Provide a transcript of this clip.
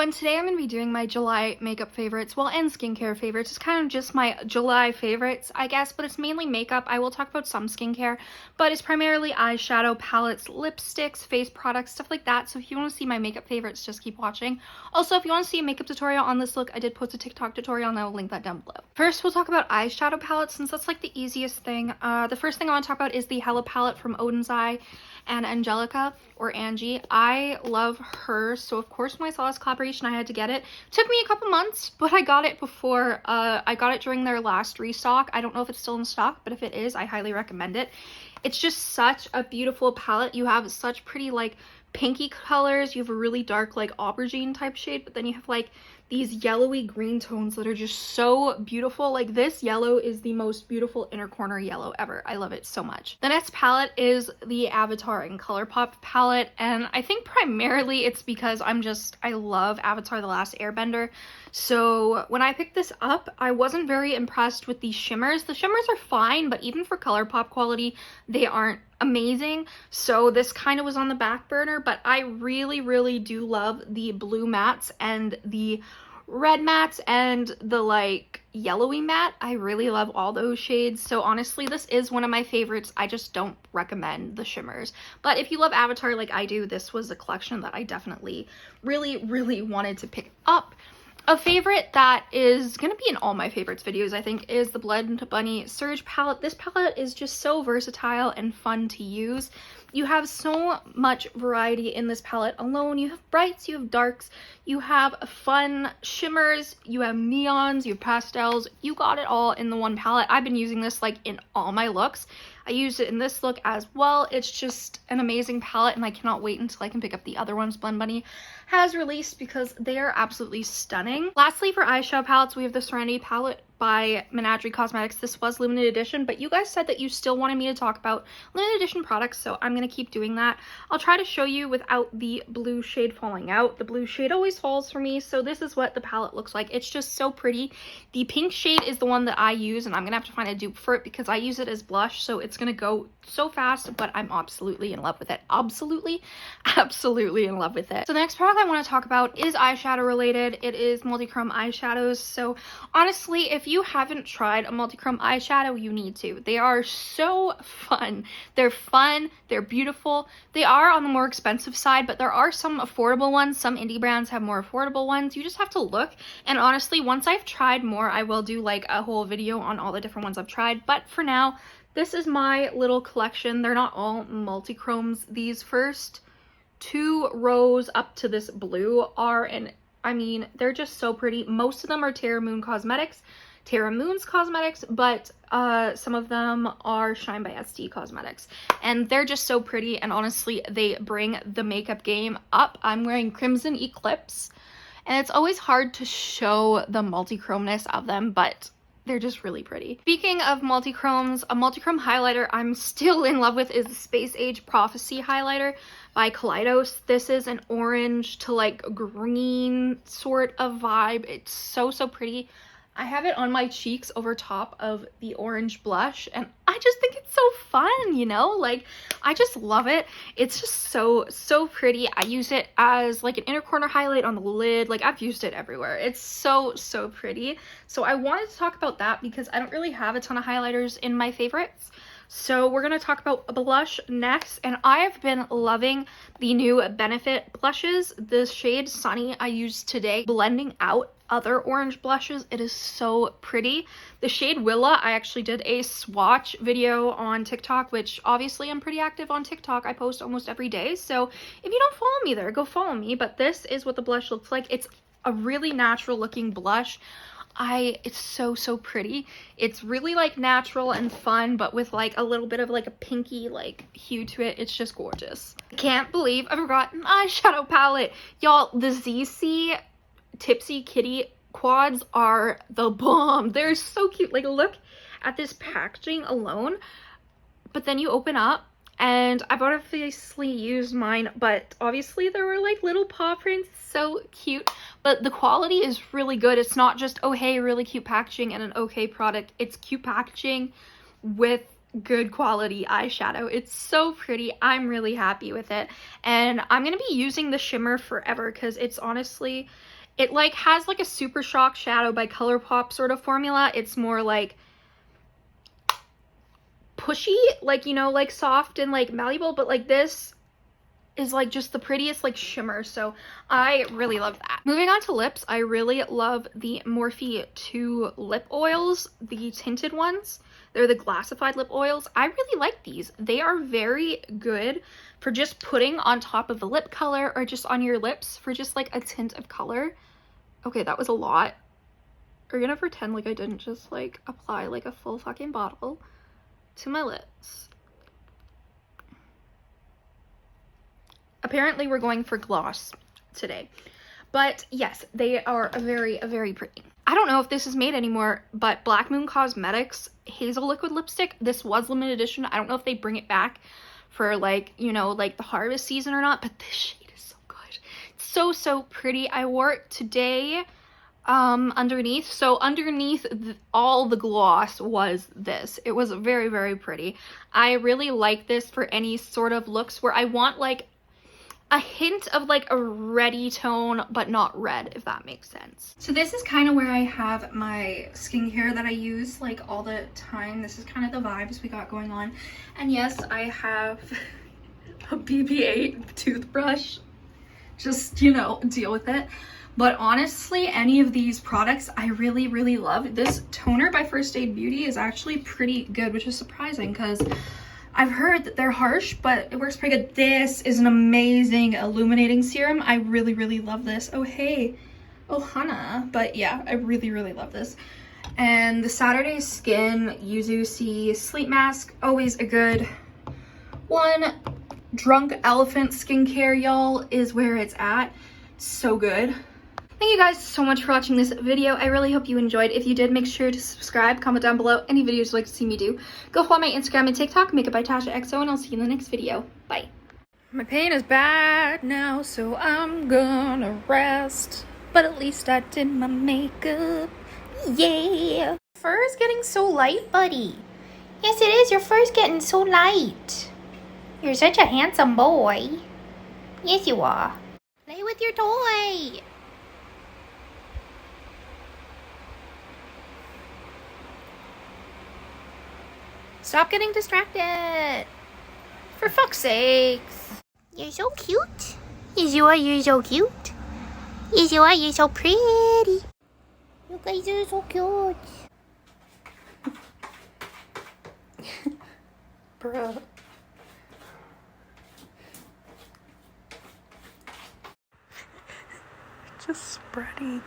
and today I'm going to be doing my July makeup favorites, well, and skincare favorites. It's kind of just my July favorites, I guess, but it's mainly makeup. I will talk about some skincare, but it's primarily eyeshadow, palettes, lipsticks, face products, stuff like that. So if you want to see my makeup favorites, just keep watching. Also, if you want to see a makeup tutorial on this look, I did post a TikTok tutorial and I will link that down below. First, we'll talk about eyeshadow palettes since that's like the easiest thing. The first thing I want to talk about is the Hella palette from Odin's Eye and Angelica, or Angie. I love her, so of course when I saw this collaboration I had to get it. Took me a couple months, but I got it before, I got it during their last restock. I don't know if it's still in stock, but if it is, I highly recommend it. It's just such a beautiful palette. You have such pretty like pinky colors, you have a really dark like aubergine type shade, but then you have like these yellowy green tones that are just so beautiful. Like this yellow is the most beautiful inner corner yellow ever. I love it so much. The next palette is the Avatar and ColourPop palette, and I think primarily it's because I love Avatar The Last Airbender. So when I picked this up, I wasn't very impressed with the shimmers. The shimmers are fine, but even for ColourPop quality, they aren't amazing. So this kind of was on the back burner, but I really do love the blue mattes and the red mattes and the like yellowy matte. I really love all those shades. So honestly, this is one of my favorites. I just don't recommend the shimmers. But if you love Avatar like I do, this was a collection that I definitely really wanted to pick up. A favorite that is going to be in all my favorites videos, I think, is the Blend Bunny Surge palette. This palette is just so versatile and fun to use. You have so much variety in this palette alone. You have brights, you have darks, you have fun shimmers, you have neons, you have pastels. You got it all in the one palette. I've been using this like in all my looks. I used it in this look as well. It's just an amazing palette, and I cannot wait until I can pick up the other ones Blend Bunny has released because they are absolutely stunning. Lastly, for eyeshadow palettes, we have the Serenity palette by Menagerie Cosmetics. This was limited edition, but you guys said that you still wanted me to talk about limited edition products, so I'm going to keep doing that. I'll try to show you without the blue shade falling out. The blue shade always falls for me, so this is what the palette looks like. It's just so pretty. The pink shade is the one that I use, and I'm going to have to find a dupe for it because I use it as blush, so it's going to go so fast, but I'm absolutely in love with it. Absolutely in love with it. So the next product I want to talk about is eyeshadow related. It is multichrome eyeshadows. So honestly, if you haven't tried a multichrome eyeshadow, you need to. They are so fun. They're fun, they're beautiful. They are on the more expensive side, but there are some affordable ones. Some indie brands have more affordable ones. You just have to look. And honestly, once I've tried more, I will do like a whole video on all the different ones I've tried. But for now, this is my little collection. They're not all multi-chromes. These first two rows up to this blue are, and I mean, they're just so pretty. Most of them are Terra Moon's cosmetics, but some of them are Shine by SD Cosmetics. And they're just so pretty, and honestly, they bring the makeup game up. I'm wearing Crimson Eclipse, and it's always hard to show the multi-chromeness of them, but they're just really pretty. Speaking of multi-chromes, a multi-chrome highlighter I'm still in love with is the Space Age Prophecy highlighter by Kaleidos. This is an orange to like green sort of vibe. It's so pretty. I have it on my cheeks over top of the orange blush, and I just think it's so fun, you know? Like, I just love it. It's just so pretty. I use it as like an inner corner highlight on the lid. Like, I've used it everywhere. It's so pretty. So I wanted to talk about that because I don't really have a ton of highlighters in my favorites. So we're going to talk about blush next, and I have been loving the new Benefit blushes. The shade Sunny I used today, blending out other orange blushes. It is so pretty. The shade Willa, I actually did a swatch video on TikTok, which obviously I'm pretty active on TikTok. I post almost every day, so if you don't follow me there, go follow me. But this is what the blush looks like. It's a really natural looking blush. It's so pretty. It's really like natural and fun, but with like a little bit of like a pinky like hue to it. It's just gorgeous. I can't believe I forgot an eyeshadow palette. Y'all, the ZC Tipsy Kitty quads are the bomb. They're so cute. Like, look at this packaging alone. But then you open up, and I've obviously used mine, but obviously there were like little paw prints. So cute. But the quality is really good. It's not just, oh hey, really cute packaging and an okay product. It's cute packaging with good quality eyeshadow. It's so pretty. I'm really happy with it. And I'm gonna be using the shimmer forever because it's honestly, it like has like a Super Shock Shadow by ColourPop sort of formula. It's more like pushy, like, you know, like soft and like malleable, but like this is like just the prettiest like shimmer, so I really love that. Moving on to lips, I really love the Morphe 2 lip oils, the tinted ones. They're the glassified lip oils. I really like these. They are very good for just putting on top of the lip color or just on your lips for just like a tint of color. Okay, that was a lot. We're gonna pretend like I didn't just like apply like a full fucking bottle to my lips. Apparently we're going for gloss today, but yes, they are very, very pretty. I don't know if this is made anymore, but Black Moon Cosmetics Hazel Liquid Lipstick, this was limited edition. I don't know if they bring it back for like, you know, like the harvest season or not, but this shade is so good. It's so, so pretty. I wore it today underneath. So underneath all the gloss was this. It was very, very pretty. I really like this for any sort of looks where I want like a hint of like a reddy tone, but not red, if that makes sense. So this is kind of where I have my skincare that I use like all the time. This is kind of the vibes we got going on. And yes, I have a BB-8 toothbrush. Just, you know, deal with it. But honestly, any of these products I really, really love. This toner by First Aid Beauty is actually pretty good, which is surprising because I've heard that they're harsh, but it works pretty good. This is an amazing illuminating serum. I really, really love this. Oh, hey. Oh, Hannah. But yeah, I really, really love this. And the Saturday Skin Yuzu C Sleep Mask, always a good one. Drunk Elephant Skincare, y'all, is where it's at. So good. Thank you guys so much for watching this video. I really hope you enjoyed. If you did, make sure to subscribe, comment down below any videos you'd like to see me do. Go follow my Instagram and TikTok, Makeup by Tasha XO, and I'll see you in the next video. Bye. My pain is bad now, so I'm gonna rest. But at least I did my makeup. Yeah. Fur is getting so light, buddy. Yes, it is. Your fur's getting so light. You're such a handsome boy. Yes, you are. Play with your toy. Stop getting distracted. For fuck's sakes. You're so cute. Yes, you are. You're so cute. Yes, you are. You're so pretty. You guys are so cute. Bruh. Just spreading.